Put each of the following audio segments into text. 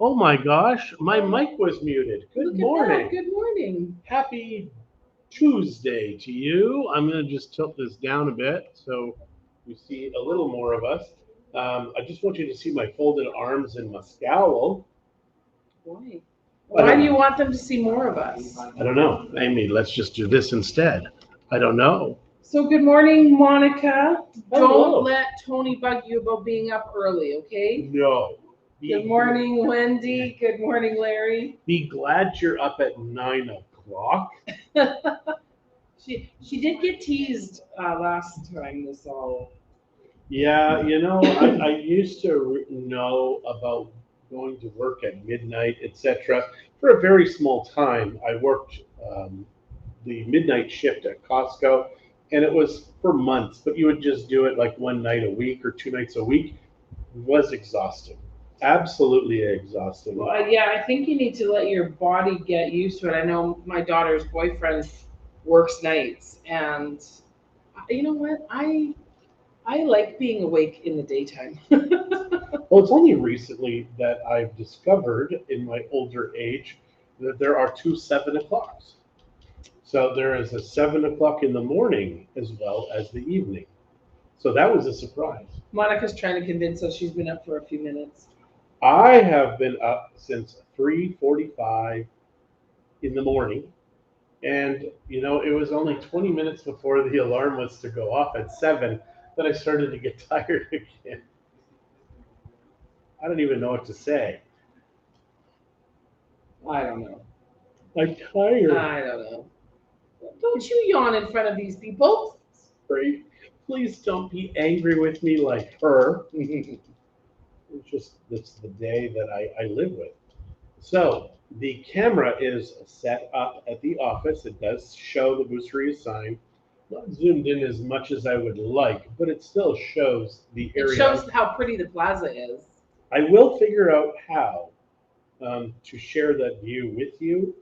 Oh my gosh, my mic was muted. Good Look at that. morning. Good morning. Happy Tuesday to you. I'm going to just tilt this down a bit so you see a little more of us. I just want you to see my folded arms and my scowl. Why? I Why don't do you know. want them to see more of us? I don't know. Amy, let's just do this instead. I don't know. So, good morning, Monica. Don't Hello. let Tony bug you about being up early, okay? No. Good morning, Wendy. Good morning, Larry. Be glad you're up at 9 o'clock. She did get teased last time this all. Yeah, I used to know about going to work at midnight, etc. For a very small time, I worked the midnight shift at Costco, and it was for months, but you would just do it like one night a week or 2 nights a week. It was exhausting, absolutely exhausting. Well, yeah, I think you need to let your body get used to it. I know my daughter's boyfriend works nights, and you know what? I like being awake in the daytime. Well, it's only recently that I've discovered in my older age that there are two 7 o'clocks. So there is a 7 o'clock in the morning as well as the evening. So that was a surprise. Monica's trying to convince us she's been up for a few minutes. I have been up since 3:45 in the morning, and it was only 20 minutes before the alarm was to go off at 7 that I started to get tired again. I don't even know what to say. I don't know. I'm tired. I don't know. Don't you yawn in front of these people. Sorry. Please don't be angry with me like her. It's the day that I live with. So the camera is set up at the office. It does show the boostery sign. Not zoomed in as much as I would like, but it still shows the It area. shows how pretty the plaza is. I will figure out how to share that view with you.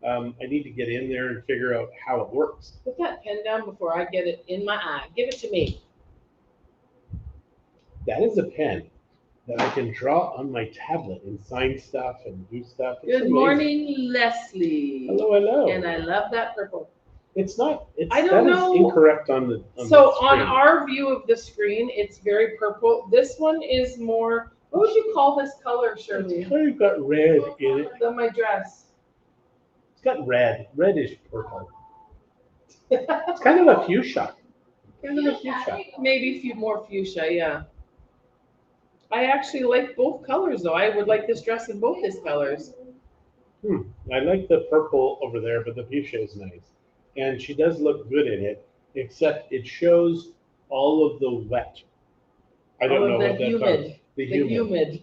I need to get in there and figure out how it works. Put that pen down before I get it in my eye. Give it to me. That is a pen that I can draw on my tablet and sign stuff and do stuff. It's Good amazing. morning, Leslie. Hello, hello. And I love that purple. It's not. It's, I don't that is know. incorrect on the. So the on screen. our view of the screen, it's very purple. This one is more. What would you call this color, Shirley? It's kind of got red in it. Than my dress. It's got reddish purple. It's kind of a fuchsia. Kind of a fuchsia. Maybe more fuchsia, yeah. I actually like both colors though. I would like this dress in both these colors. I like the purple over there, but the fuchsia is nice. And she does look good in it, except it shows all of the wet. I don't know what that's called. The humid.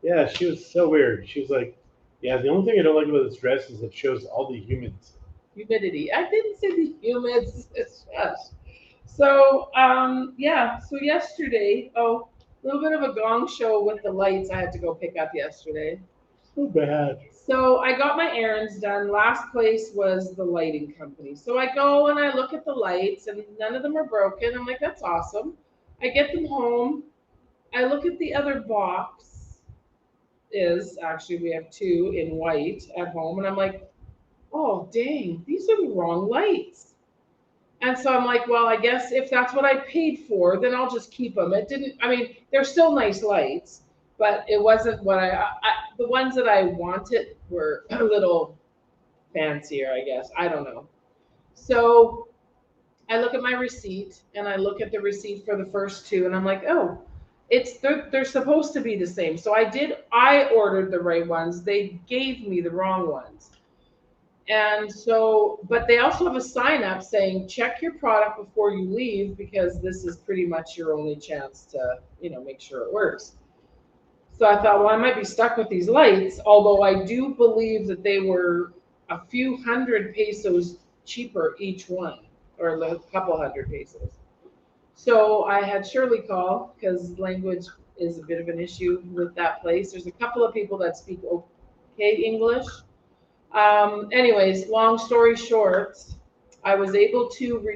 Yeah, she was so weird. She was like, yeah, the only thing I don't like about this dress is it shows all the humidity. I didn't say the humids. It's just. So, yeah. So yesterday, a little bit of a gong show with the lights I had to go pick up yesterday. So bad. So I got my errands done. Last place was the lighting company. So I go and I look at the lights and none of them are broken. I'm like, that's awesome. I get them home. I look at the other box. Actually, we have two in white at home. And I'm like, oh, dang, these are the wrong lights. And so I'm like, well, I guess if that's what I paid for, then I'll just keep them. They're still nice lights, but it wasn't what the ones that I wanted were a little fancier, I guess. I don't know. So I look at my receipt and I look at the receipt for the first two and I'm like, oh, they're supposed to be the same. So I ordered the right ones. They gave me the wrong ones. And so, but they also have a sign up saying, check your product before you leave because this is pretty much your only chance to, make sure it works. So I thought, well, I might be stuck with these lights, although I do believe that they were a few hundred pesos cheaper each one, or a couple hundred pesos. So I had Shirley call because language is a bit of an issue with that place. There's a couple of people that speak okay English. Anyways, long story short, I was able to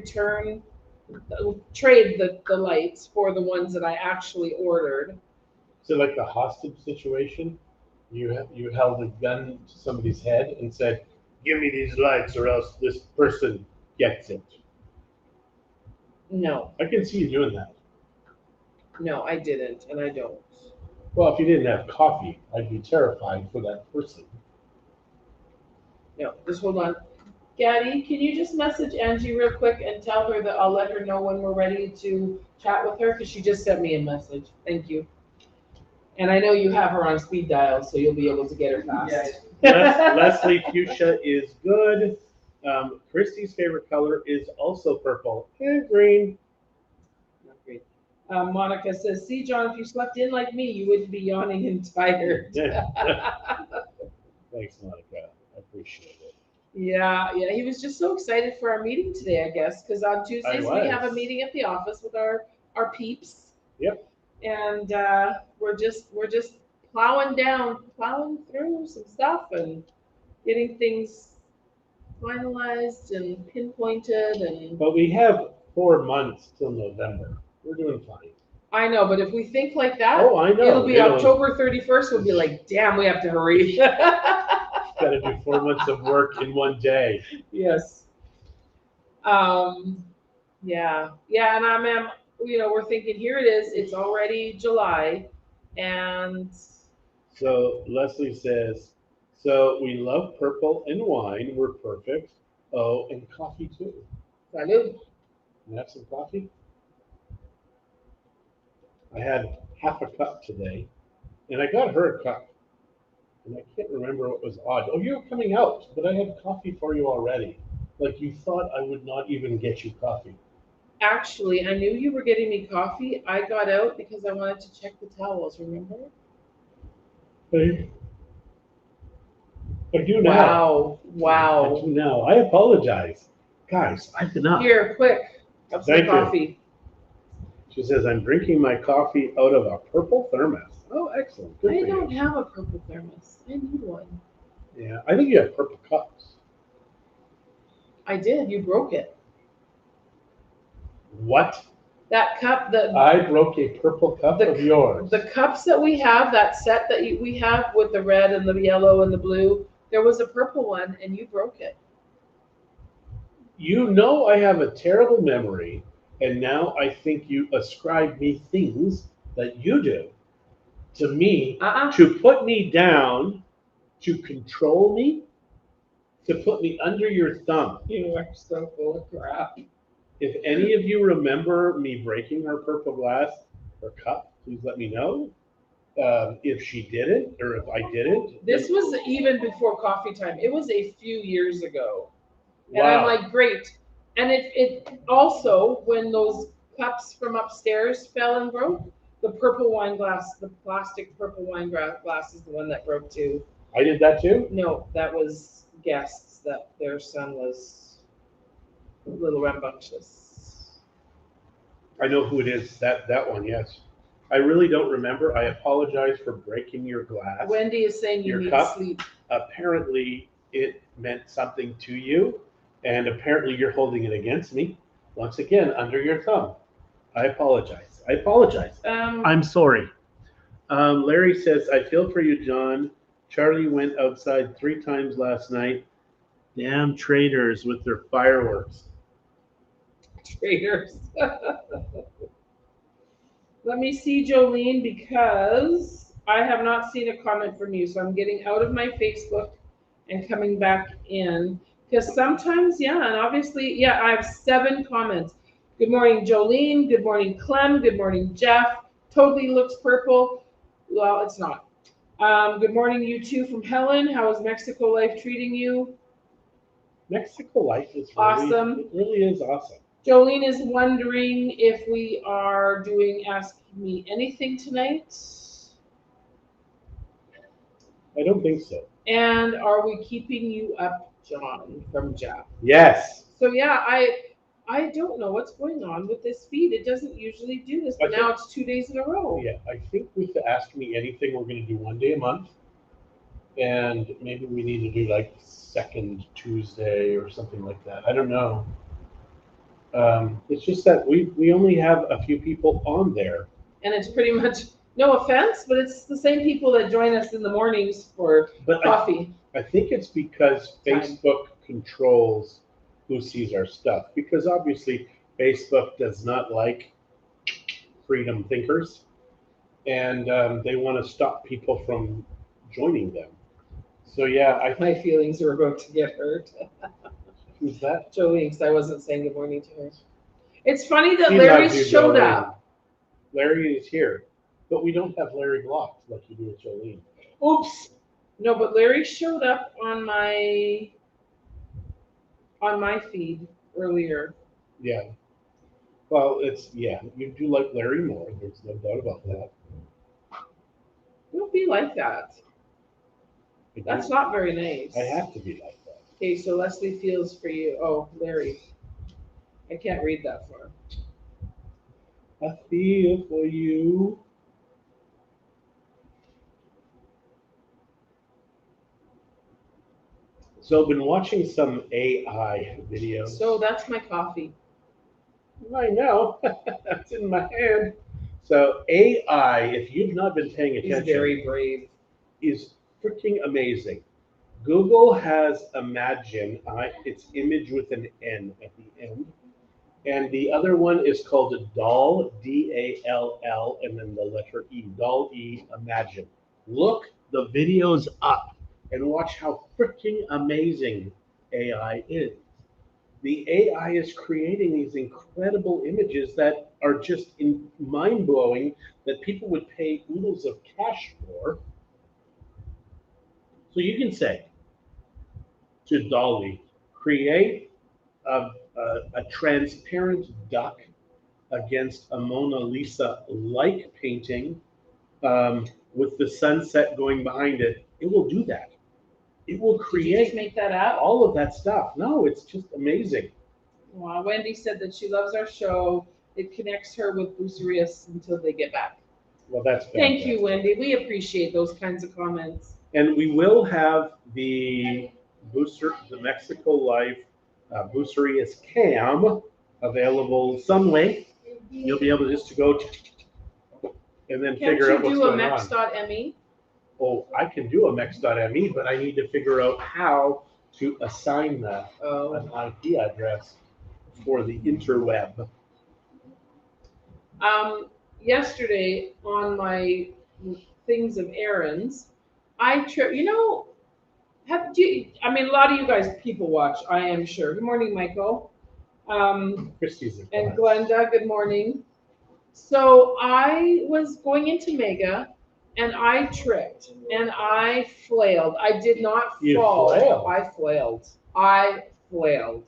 trade the lights for the ones that I actually ordered. So like the hostage situation, you held a gun to somebody's head and said, "Give me these lights, or else this person gets it." No, I can see you doing that. no, I didn't, and I don't. Well, if you didn't have coffee, I'd be terrified for that person. No, just hold on. Gaddy, can you just message Angie real quick and tell her that I'll let her know when we're ready to chat with her? Because she just sent me a message. Thank you. And I know you have her on speed dial, so you'll be able to get her fast. Leslie Fuchsia is good. Christie's favorite color is also purple and green. Not great. Monica says, "See, John, if you slept in like me, you wouldn't be yawning and tired." Thanks, Monica. I appreciate it. Yeah, yeah. He was just so excited for our meeting today, I guess, because on Tuesdays we have a was. meeting at the office with our peeps. Yep. And we're just plowing through some stuff and getting things finalized and pinpointed. And But we have 4 months till November. We're doing fine. I know, but if we think like that, Oh, I know. it'll be October 31st. We'll be like, damn, we have to hurry. Got to do 4 months of work in one day. Yes. Yeah, yeah, and we're thinking, here it is. It's already July, and So Leslie says, so we love purple and wine. We're perfect. Oh, and coffee too. salud. You have some coffee? I had half a cup today, and I got her a cup. And I can't remember what was odd. Oh, you're coming out, but I had coffee for you already. Like you thought I would not even get you coffee. Actually, I knew you were getting me coffee. I got out because I wanted to check the towels, remember? I do now. Wow. I do now. I apologize. Guys, I've been up. Here, quick. Have some Thank you. coffee. She says, I'm drinking my coffee out of a purple thermos. Oh, excellent. Good I for don't you. have a purple thermos. I need one. Yeah, I think you have purple cups. I did. You broke it. What? That cup, I broke a purple cup of yours. the cups that we have, that set that we have with the red and the yellow and the blue, there was a purple one, and you broke it. You know I have a terrible memory, and now I think you ascribe me things that you do to me to put me down, to control me, to put me under your thumb. You are so full of crap. If any of you remember me breaking her purple glass or cup, please let me know. If she did it or if I didn't. This was even before coffee time. It was a few years ago. And Wow. I'm like, great. And it also, when those cups from upstairs fell and broke, the purple wine glass, the plastic purple wine glass is the one that broke too. I did that too? No, that was guests that their son was a little rambunctious. I know who it is. That one, yes. I really don't remember. I apologize for breaking your glass. Wendy is saying you Your need cup? sleep. Apparently it meant something to you, and apparently you're holding it against me. Once again, under your thumb. I apologize. I apologize. I'm sorry. Larry says, I feel for you, John. Charlie went outside 3 times last night. Damn traitors with their fireworks. Traitors. Let me see, Jolene, because I have not seen a comment from you. So I'm getting out of my Facebook and coming back in. Because sometimes, yeah, and obviously, yeah, I have 7 comments. Good morning, Jolene. Good morning, Clem. Good morning, Jeff. Totally looks purple. Well, it's not. Good morning, you two from Helen. How is Mexico life treating you? Mexico life is really, Awesome. It really is awesome. Jolene is wondering if we are doing Ask Me Anything tonight. I don't think so. And are we keeping you up, John, from Jeff? Yes. So yeah, I don't know what's going on with this feed. It doesn't usually do this, but now it's 2 days in a row. Yeah, I think with the Ask Me Anything, we're going to do 1 day a month. And maybe we need to do like second Tuesday or something like that. I don't know. It's just that we only have a few people on there. And it's pretty much No offense, but it's the same people that join us in the mornings for But coffee I think it's because time. Facebook controls who sees our stuff. Because obviously, Facebook does not like freedom thinkers, and they want to stop people from joining them. So yeah, My feelings are about to get hurt. who's that? Jolene, because I wasn't saying good morning to her. It's funny that She Larry loves you, showed Jolene. up. Larry is here, but we don't have Larry blocked like you do with Jolene. Oops. No, but Larry showed up on my feed earlier. Yeah. Well, you do like Larry more. There's no doubt about that. Don't be like that. That's not very nice. I have to be like that. Okay, so Leslie feels for you. Oh, Larry. I can't read that far. I feel for you. So I've been watching some AI videos. So that's my coffee. I know. It's in my hand. So AI, if you've not been paying He's attention, very brave. is freaking amazing. Google has Imagine, it's image with an N at the end. And the other one is called Doll, Dall, and then the letter E, Doll E, Imagine. Look the videos up and watch how freaking amazing AI is. The AI is creating these incredible images that are just mind blowing that people would pay oodles of cash for. So you can say to Dolly, create a transparent duck against a Mona Lisa like painting with the sunset going behind it. It will do that. It will Did you just create make that up? all of that stuff. No, it's just amazing. Wow, Wendy said that she loves our show. It connects her with Bruce Arias until they get back. Well, that's Thank fantastic. you, Wendy. We appreciate those kinds of comments. And we will have the the Mexico Life Boosterias Cam available some way. You'll be able just to go and then Can't figure you out what's do a going on. mex.me? Oh, I can do a mex.me, but I need to figure out how to assign that an IP address for the interweb. Yesterday on my things of errands, I mean, a lot of you guys people watch, I am sure. Good morning, Michael. Christie's in And class. Glenda, good morning. So I was going into Mega and I tripped and I flailed. I did not You fall. flailed? I flailed. I flailed.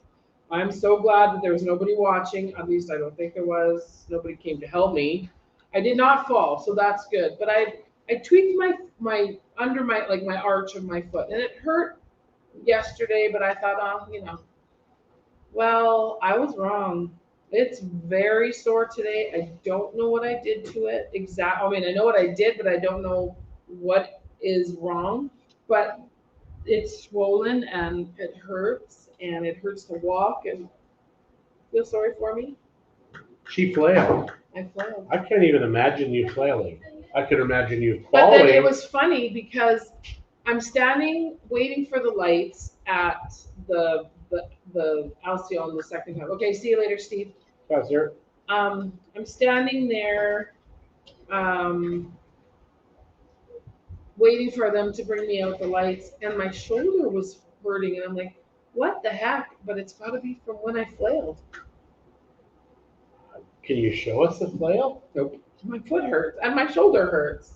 I'm so glad that there was nobody watching. At least I don't think there was. Nobody came to help me. I did not fall, so that's good. But I tweaked my under my like my arch of my foot and it hurt yesterday, but I thought, well, I was wrong. It's very sore today. I don't know what I did to it exactly. I mean, I know what I did, but I don't know what is wrong. But it's swollen and it hurts to walk. And feel sorry for me. She flailed. I flailed. I can't even imagine you flailing. I could imagine you But falling. then it was funny because I'm standing waiting for the lights at the Alcyon the second time. Okay, see you later, Steve. Sir. I'm standing there, waiting for them to bring me out the lights, and my shoulder was hurting, and I'm like, what the heck? But it's got to be from when I flailed. Can you show us the flail? Nope. My foot hurts, and my shoulder hurts.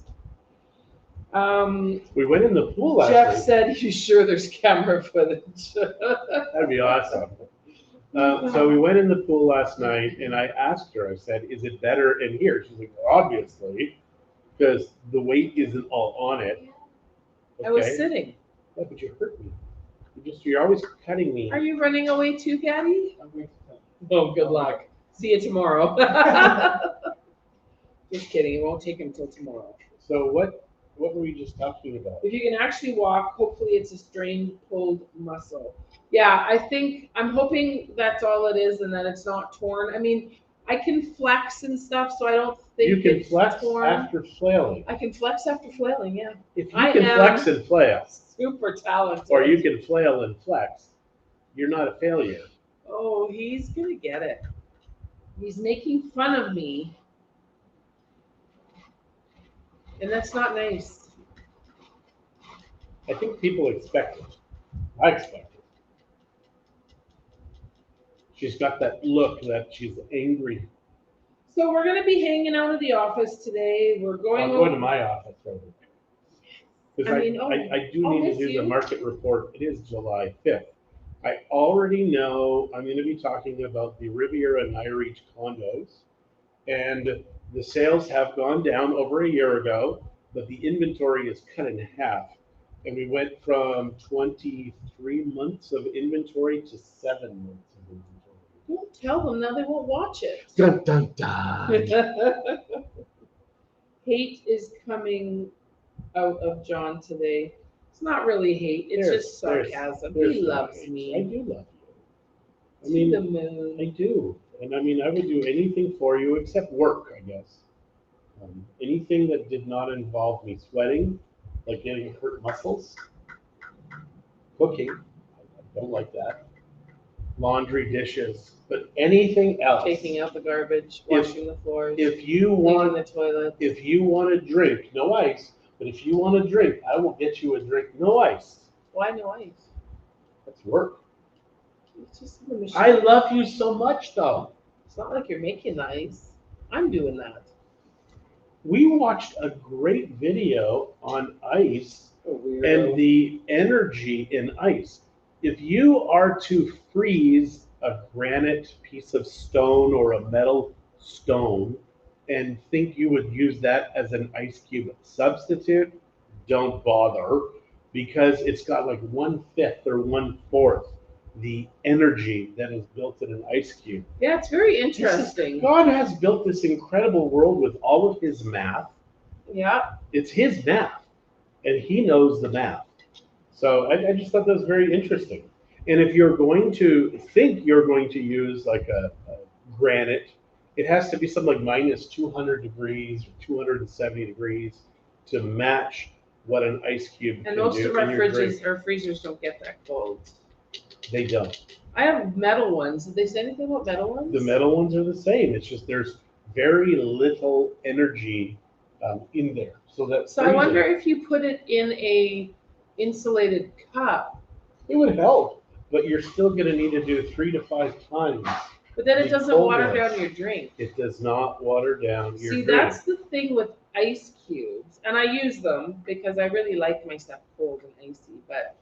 We went in the pool last Jeff night. said he's sure there's camera footage. That'd be awesome. So we went in the pool last night, and I asked her, I said, is it better in here? She's like, obviously, because the weight isn't all on it. Okay. I was sitting. Yeah, but you hurt me. You're always cutting me. Are you running away too, Gaddy? Oh, good luck. See you tomorrow. Just kidding. It won't take him till tomorrow. So what were we just talking about? If you can actually walk, hopefully it's a strained, pulled muscle. Yeah, I'm hoping that's all it is and that it's not torn. I mean, I can flex and stuff, so I don't think You can it's flex torn. after flailing. I can flex after flailing, yeah. If you I can am flex and flail, super talented. or you can flail and flex, you're not a failure. Oh, he's gonna get it. He's making fun of me, and that's not nice. I think people expect it. I expect it. She's got that look that she's angry. So we're gonna be hanging out at the office today. We're going. I'm going to my office right now. Because I do I'll need to miss do you. the market report. It is July 5th. I already know I'm going to be talking about the Riviera Nayarit condos. And the sales have gone down over a year ago, but the inventory is cut in half. And we went from 23 months of inventory to 7 months of inventory. Don't tell them now; they won't watch it. Dun, dun, dun. Hate is coming out of John today. It's not really hate; it's just sarcasm. There's He no loves hate. me. I do love you. I To mean, the moon. I do. And I mean, I would do anything for you except work, I guess. Anything that did not involve me sweating, like getting hurt muscles, cooking, I don't like that. Laundry, dishes, but anything else. Taking out the garbage, If- washing the floors, If you cleaning want, the toilet. if you want a drink, no ice. But if you want a drink, I will get you a drink, no ice. Why no ice? That's work. It's just the machine. I love you so much, though. It's not like you're making the ice. I'm doing that. We watched a great video on ice Weirdo. and the energy in ice. If you are to freeze a granite piece of stone or a metal stone and think you would use that as an ice cube substitute, don't bother, because it's got like 1/5 or 1/4 the energy that is built in an ice cube. Yeah, it's very interesting. God has built this incredible world with all of his math. Yeah. It's his math, and he knows the math. So I just thought that was very interesting. And if you're going to think you're going to use like a granite, it has to be something like minus 200 degrees or 270 degrees to match what an ice cube And can most do of our in your fridges drink. or freezers don't get that cold. They don't. I have metal ones. Did they say anything about metal ones? The metal ones are the same. It's just there's very little energy in there. So I wonder if you put it in a insulated cup. It would help, but you're still going to need to do 3 to 5 times. But then it The doesn't water coldness. down your drink. It does not water down your See, drink. that's the thing with ice cubes. And I use them because I really like my stuff cold and icy. But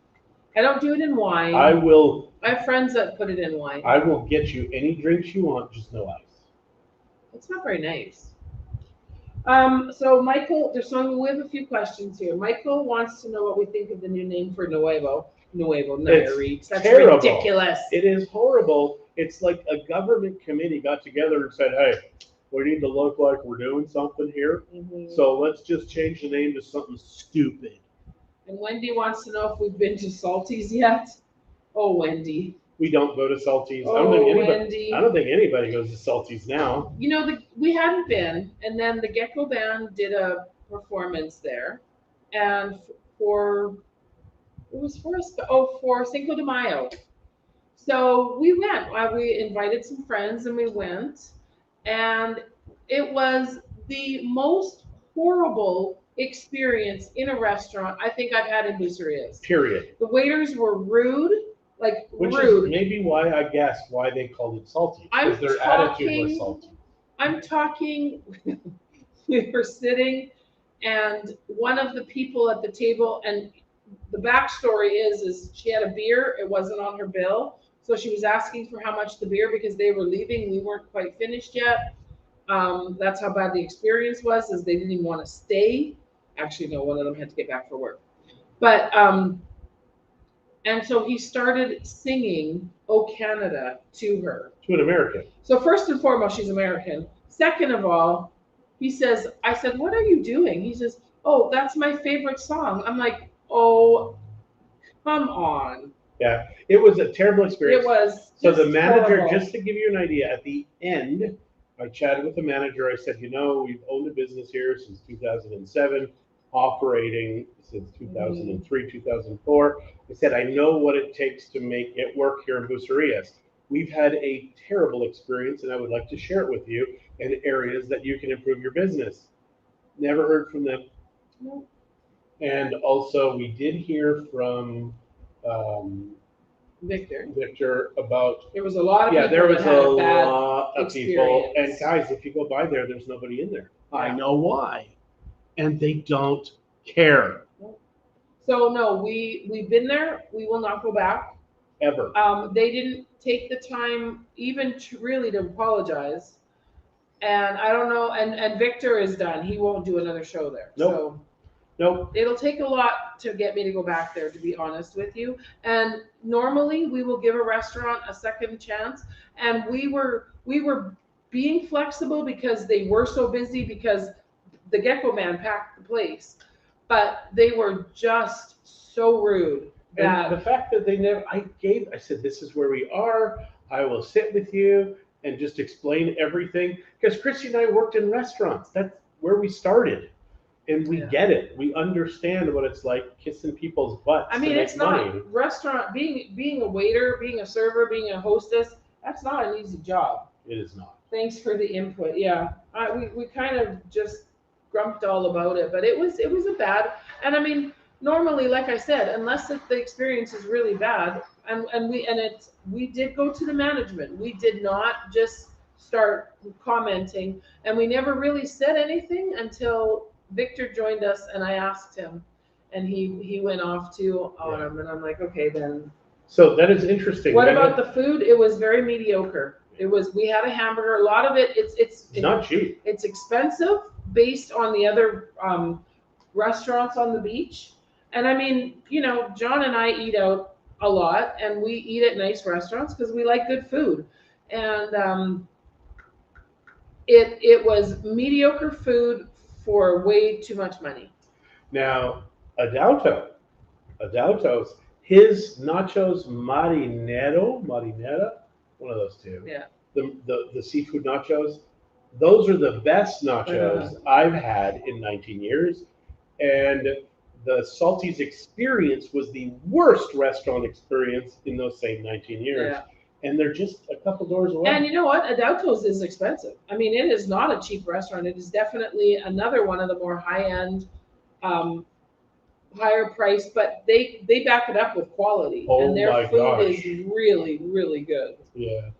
I don't do it in wine. I have friends that put it in wine. I will get you any drinks you want, just no ice. It's not very nice. So Michael, we have a few questions here. Michael wants to know what we think of the new name for Nuevo Nayarit. That's terrible. ridiculous. It is horrible. It's like a government committee got together and said, hey, we need to look like we're doing something here. Mhm. So let's just change the name to something stupid. And Wendy wants to know if we've been to Salty's yet. Oh, Wendy. We don't go to Salty's. Oh, Wendy. I don't think anybody goes to Salty's now. You know, we hadn't been, and then the Gecko Band did a performance there, and for Cinco de Mayo. So we went. We invited some friends, and we went, and it was the most horrible experience in a restaurant I think I've had in Bucerias. Period. The waiters were rude. Which rude. is maybe why I guess why they called it salty. Because their attitude was salty. I'm talking, we were sitting, and one of the people at the table, and the backstory is she had a beer, it wasn't on her bill, so she was asking for how much the beer because they were leaving, we weren't quite finished yet. That's how bad the experience was, is they didn't even want to stay. Actually, no, one of them had to get back for work. But and so he started singing "O Canada" to her. To an American. So first and foremost, she's American. Second of all, I said, what are you doing? He says, oh, that's my favorite song. I'm like, oh, come on. Yeah, it was a terrible experience. It was. So the manager, horrible. just to give you an idea, at the end, I chatted with the manager. I said, we've owned a business here since 2007, operating since 2003, 2004. I said, I know what it takes to make it work here in Bucerias. We've had a terrible experience, and I would like to share it with you in areas that you can improve your business. Never heard from them. No. And also, we did hear from Victor. Victor about. There was a lot of Yeah, people there was that had a bad lot of people. And experience. guys, if you go by there, there's nobody in there. I Yeah. know why. And they don't care So no, we've been there. We will not go back. ever. They didn't take the time even to really to apologize. And I don't know. And Victor is done. He won't do another show there. Nope. So Nope. it'll take a lot to get me to go back there, to be honest with you. And normally we will give a restaurant a second chance. And we were being flexible because they were so busy, because the Gecko Man packed the place. But they were just so rude that And the fact that they never, I said, this is where we are. I will sit with you and just explain everything. Because Christie and I worked in restaurants. That's where we started. And we get it. We understand what it's like kissing people's butts. I mean, to it's make money. not restaurant being a waiter, being a server, being a hostess. That's not an easy job. It is not. Thanks for the input. Yeah, we kind of just grumped all about it, but it was a bad. And I mean, normally, like I said, unless the experience is really bad, we did go to the management. We did not just start commenting, and we never really said anything until Victor joined us, and I asked him, and he went off to Autumn, and I'm like, okay, then. So that is interesting. What about the food? It was very mediocre. We had a hamburger. A lot of it's not cheap. It's expensive based on the other restaurants on the beach. And I mean, John and I eat out a lot, and we eat at nice restaurants because we like good food. And it was mediocre food for way too much money. Now, Adalto's, his nachos marinara, one of those two. Yeah. The seafood nachos, those are the best nachos I've had in 19 years. And the Salty's experience was the worst restaurant experience in those same 19 years. Yeah. And they're just a couple doors away. And you know what? Adalto's is expensive. I mean, it is not a cheap restaurant. It is definitely another one of the more high-end, higher price, but they back it up with quality. Oh, and their my food gosh. is really, really good. Yeah.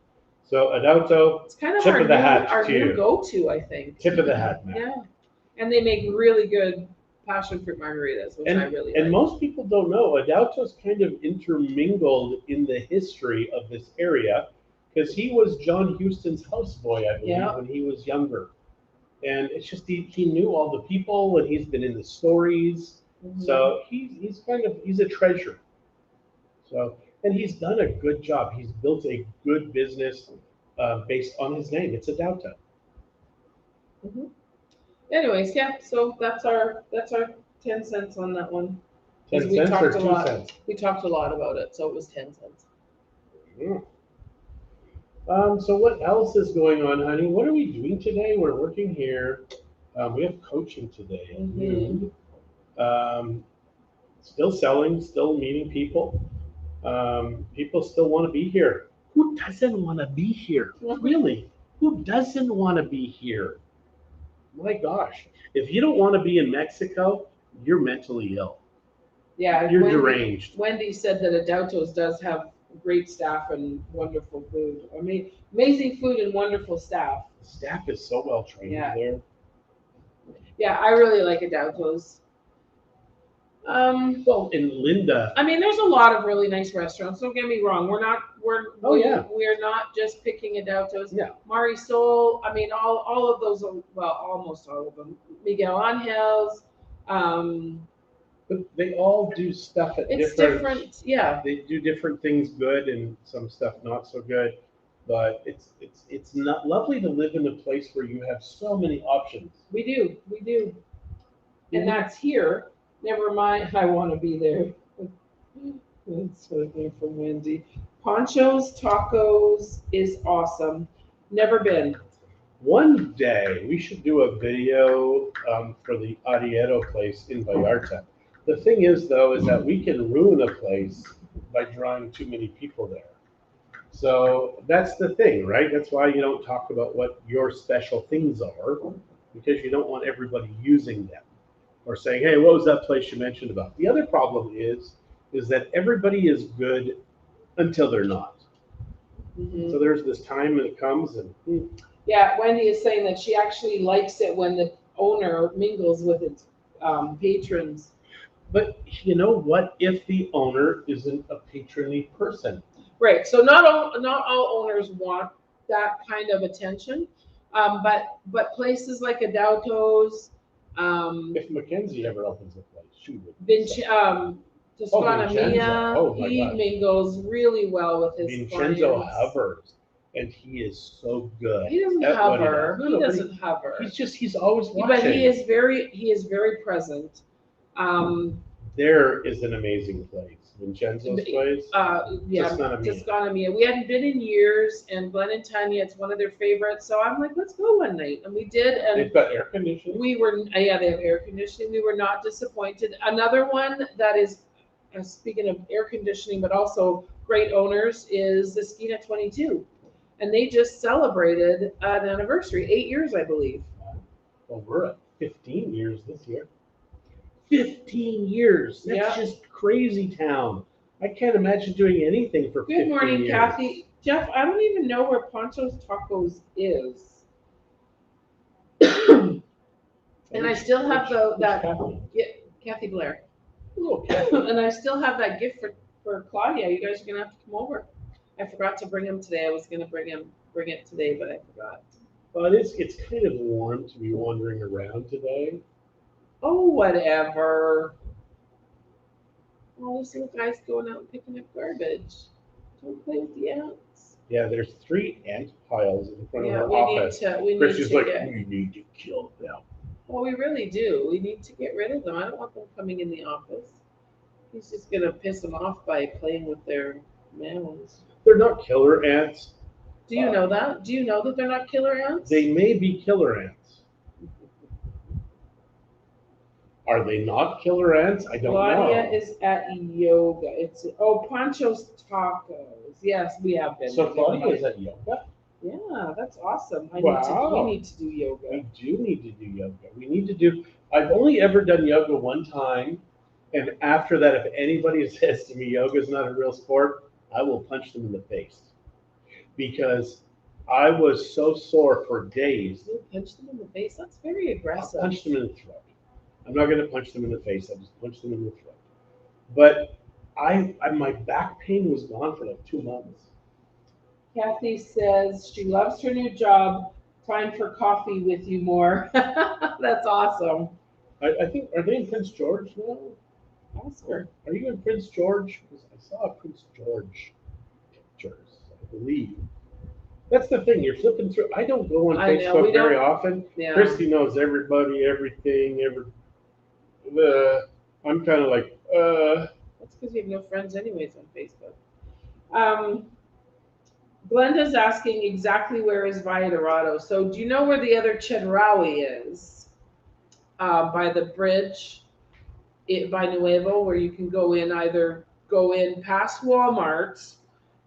So Adalto, it's kind of tip our, of the new, hat our to new you. go-to, I think. Tip of the hat, man. Yeah. And they make really good passion fruit margaritas, which I really like. And most people don't know, Adalto's kind of intermingled in the history of this area because he was John Huston's houseboy, I believe, when he was younger. And it's just he knew all the people, and he's been in the stories. Mm-hmm. So he's a treasure. So, and he's done a good job. He's built a good business based on his name. It's Adalto. Mm-hmm. Anyways, yeah. So that's our 10 cents on that one. 10 cents or 2 cents? We talked a lot about it, so it was 10 cents. Mm. So what else is going on, honey? What are we doing today? We're working here. We have coaching today at noon. Still selling, still meeting people. People still want to be here. Who doesn't want to be here? Really? Who doesn't want to be here? My gosh. If you don't want to be in Mexico, you're mentally ill. Yeah. You're deranged. Wendy said that Adalto's does have great staff and wonderful food. I mean, amazing food and wonderful staff. The staff is so well trained there. Yeah, I really like Adalto's. Well, in Linda. I mean, there's a lot of really nice restaurants. Don't get me wrong. We're not just picking Adalto's. Yeah. Marisol. I mean, all of those. Well, almost all of them. Miguel Angel's. But they all do stuff at different. Yeah. They do different things good and some stuff not so good. But it's not lovely to live in a place where you have so many options. We do. Mm-hmm. And that's here. Never mind, I want to be there. That's something from Wendy. Poncho's Tacos is awesome. Never been. One day we should do a video for the Arriero place in Vallarta. The thing is, though, is that we can ruin a place by drawing too many people there. So that's the thing, right? That's why you don't talk about what your special things are, because you don't want everybody using them or saying, "Hey, what was that place you mentioned about?" The other problem is that everybody is good until they're not. So there's this time that comes and Yeah, Wendy is saying that she actually likes it when the owner mingles with its patrons. but you know what? If the owner isn't a patronly person, Right. So not all owners want that kind of attention, but places like Adauto's, if Mackenzie ever opens a place, she would. Vinci, Toscana Vincenzo. Mia, Oh my he God. mingles really well with his Vincenzo clients. hovers, and he is so good. He doesn't at what hover. does. He No, but doesn't hover. he's always watching. But he is very present. There is an amazing place. Vincenzo's place. Yeah, Toscana Mia. We hadn't been in years, and Glenn and Tanya, it's one of their favorites. So I'm like, let's go one night, and we did. And they've got air conditioning. We were, yeah, they have air conditioning. We were not disappointed. Another one that is, speaking of air conditioning, but also great owners, is the Esquina 22, and they just celebrated an anniversary, 8 years, I believe. Well, we're at 15 years this year. 15 years. That's just crazy town. I can't imagine doing anything for 15 years. Good morning, Kathy. Jeff, I don't even know where Poncho's Tacos is. And I still have Kathy Blair. And I still have that gift for Claudia. You guys are gonna have to come over. I forgot to bring him today. I was gonna bring it today, but I forgot. Well, it's kind of warm to be wandering around today. Oh, whatever. All these little guys going out and picking up garbage. Don't play with the ants. Yeah, there's 3 ant piles in front of our office. Christie's like, we need to kill them. Well, we really do. We need to get rid of them. I don't want them coming in the office. He's just gonna piss them off by playing with their mounds. They're not killer ants. Do you know that? Do you know that they're not killer ants? They may be killer ants. Are they not killer ants? I don't know. Claudia is at yoga. It's Poncho's Tacos. Yes, we have been. So Claudia is at yoga? Yeah, that's awesome. We need to do yoga. We do need to do yoga. I've only ever done yoga one time, and after that, if anybody says to me yoga is not a real sport, I will punch them in the face. Because I was so sore for days. You punch them in the face? That's very aggressive. I'll punch them in the throat. I'm not going to punch them in the face. I'll just punch them in the throat. But my back pain was gone for like 2 months. Kathy says she loves her new job. Time for coffee with you more. That's awesome. I think, are they in Prince George now? Ask her. Are you in Prince George? Because I saw Prince George pictures, I believe. That's the thing. You're flipping through. I don't go on Facebook very often. Yeah. Christie knows everybody, everything, I'm kind of like, That's because you have no friends anyways on Facebook. Glenda's asking exactly where is Valle Dorado. So do you know where the other Chedraui is? By the bridge by Nuevo, where you can go in past Walmart,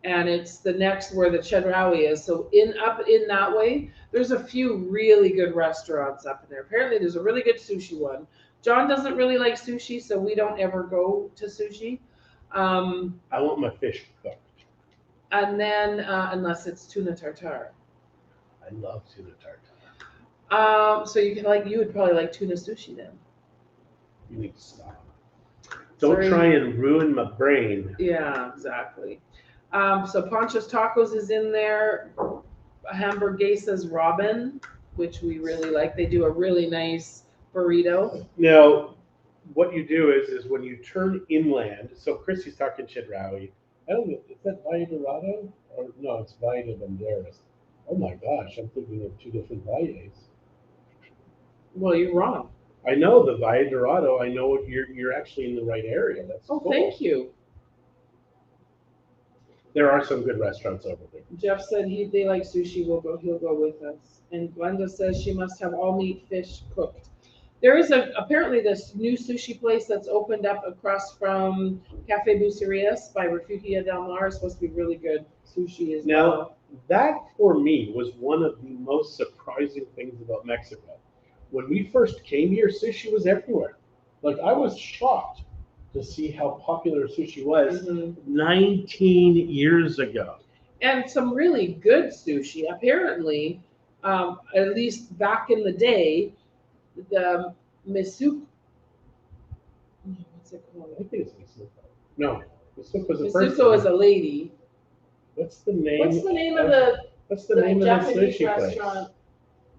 and it's the next where the Chedraui is. So up in that way, there's a few really good restaurants up in there. Apparently there's a really good sushi one. John doesn't really like sushi, so we don't ever go to sushi. I want my fish cooked. And then, unless it's tuna tartare. I love tuna tartare. So you would probably like tuna sushi then. You need to stop. Don't try and ruin my brain. Yeah, exactly. So Poncho's Tacos is in there. Hamburguesa's Robin, which we really like. They do a really nice burrito. Now, what you do is when you turn inland, so Christie's talking Chedraui. I don't know, is that Valle Dorado? Or no, it's Valle de Banderas. Oh my gosh, I'm thinking of 2 different valles. Well, you're wrong. I know the Valle Dorado. I know you're actually in the right area. That's cool. Thank you. There are some good restaurants over there. Jeff said they like sushi. He'll go with us. And Glenda says she must have all meat fish cooked. There is apparently this new sushi place that's opened up across from Cafe Bucerias by Refugia del Mar. Is supposed to be really good sushi as Now, well. that for me was one of the most surprising things about Mexico. When we first came here, sushi was everywhere. Like, I was shocked to see how popular sushi was Mhm. 19 years ago. And some really good sushi. Apparently, at least back in the day, the miso what's it called? I think it's Misuko. No, Misuko's a person. Mizuko is a lady. What's the name? What's the name of the What's the name of the Japanese sushi place? restaurant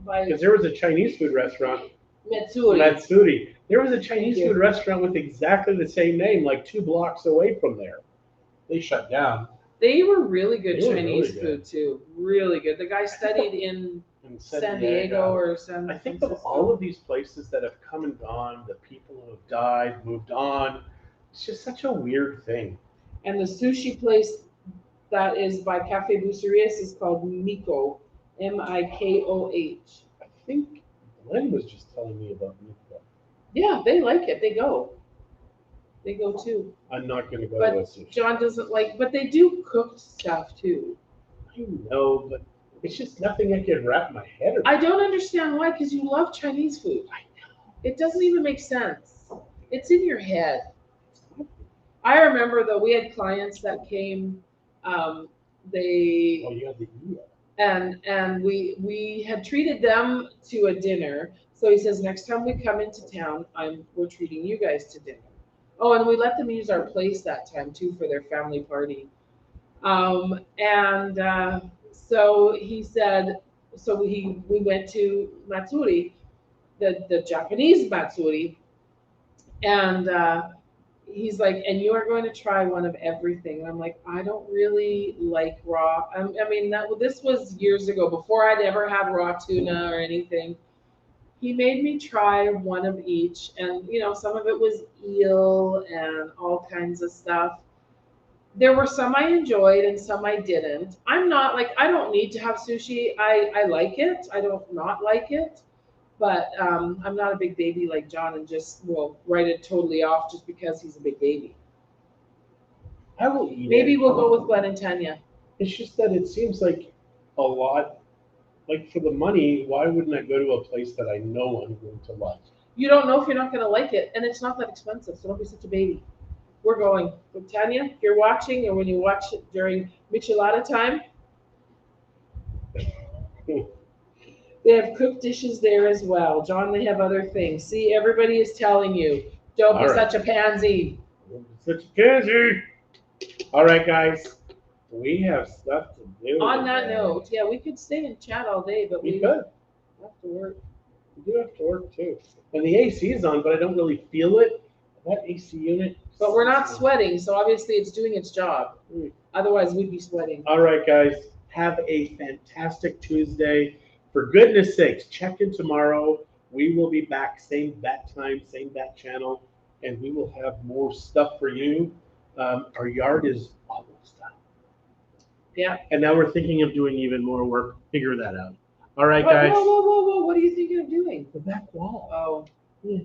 by Because there was a Chinese food restaurant, Matsuri? Matsuri. There was a Chinese Thank you. food restaurant with exactly the same name, like 2 blocks away from there. They shut down. They were really good They were Chinese really good. food too. Really good. The guy studied in San Diego or San I think Francisco. of all of these places that have come and gone, the people who have died, moved on. It's just such a weird thing. And the sushi place that is by Cafe Bucerias is called Miko, Mikoh. I think Glenn was just telling me about Nico. Yeah, they like it. They go. They go too. I'm not going to go But to a sushi. John doesn't like, but they do cooked stuff too. I know, but it's just nothing I can wrap my head around. I don't understand why, because you love Chinese food. I know. It doesn't even make sense. It's in your head. I remember though, we had clients that came, they Oh, you have the eel. and we had treated them to a dinner. So he says, next time we come into town, we're treating you guys to dinner. Oh, and we let them use our place that time too for their family party. And so he said, so we went to Matsuri, the Japanese Matsuri, and he's like, and you are going to try one of everything. And I'm like, I don't really like raw. I mean, this was years ago before I'd ever had raw tuna or anything. He made me try one of each, and some of it was eel and all kinds of stuff. There were some I enjoyed and some I didn't. I'm not like, I don't need to have sushi. I like it. I don't not like it. But I'm not a big baby like John and just will write it totally off just because he's a big baby. I will eat Maybe it. we'll go with Glenn and Tanya. It's just that it seems like a lot. Like, for the money, why wouldn't I go to a place that I know I'm going to like? You don't know if you're not going to like it, and it's not that expensive, so don't be such a baby. We're going. But Tanya, if you're watching, or when you watch it during Michelada time, they have cooked dishes there as well. John, they have other things. See, everybody is telling you, don't be All right. such a pansy. Such a pansy. All right, guys. We have stuff to do. On that today. note, yeah, we could stay and chat all day, but We we could. have to work. We do have to work too. And the AC is on, but I don't really feel it. That AC unit. But we're not sweating, so obviously it's doing its job. Mm. Otherwise, we'd be sweating. All right, guys. Have a fantastic Tuesday. For goodness sakes, check in tomorrow. We will be back, same bat time, same bat channel, and we will have more stuff for you. Our yard is almost done. Yeah. And now we're thinking of doing even more work. Figure that out. All right, Whoa, guys. whoa, whoa, whoa, whoa! What are you thinking of doing? The back wall. Oh. Yeah.